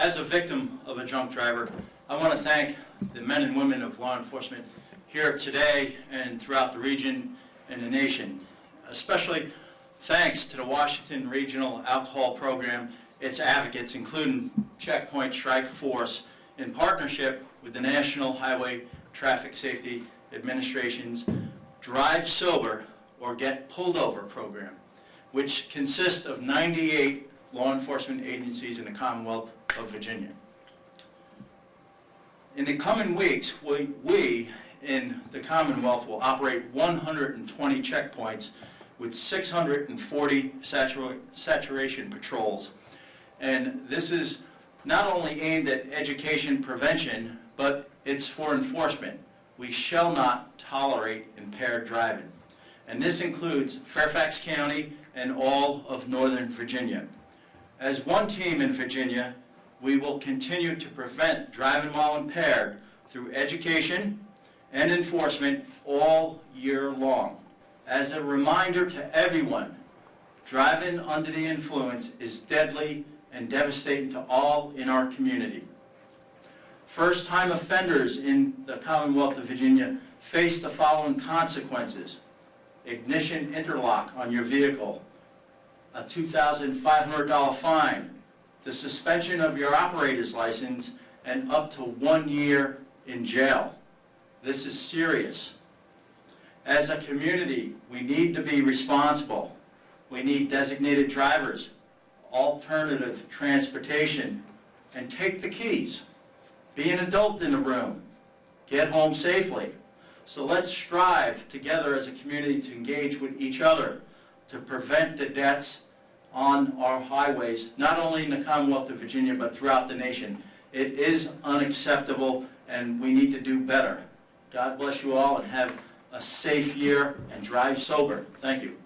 As a victim of a drunk driver, I want to thank the men and women of law enforcement here today and throughout the region and the nation. Especially thanks to the Washington Regional Alcohol Program, its advocates, including Checkpoint Strikeforce, in partnership with the National Highway Traffic Safety Administration's Drive Sober or Get Pulled Over program, which consists of 98 law enforcement agencies in the Commonwealth of Virginia. In the coming weeks, we in the Commonwealth will operate 120 checkpoints with 640 saturation patrols. And this is not only aimed at education prevention, but it's for enforcement. We shall not tolerate impaired driving. And this includes Fairfax County and all of Northern Virginia. As one team in Virginia, we will continue to prevent driving while impaired through education and enforcement all year long. As a reminder to everyone, driving under the influence is deadly and devastating to all in our community. First-time offenders in the Commonwealth of Virginia face the following consequences: ignition interlock on your vehicle, a $2,500 fine, the suspension of your operator's license, and up to 1 year in jail. This is serious. As a community, we need to be responsible. We need designated drivers, alternative transportation, and take the keys. Be an adult in the room. Get home safely. So let's strive together as a community to engage with each other to prevent the deaths on our highways, not only in the Commonwealth of Virginia, but throughout the nation. It is unacceptable, and we need to do better. God bless you all, and have a safe year, and drive sober. Thank you.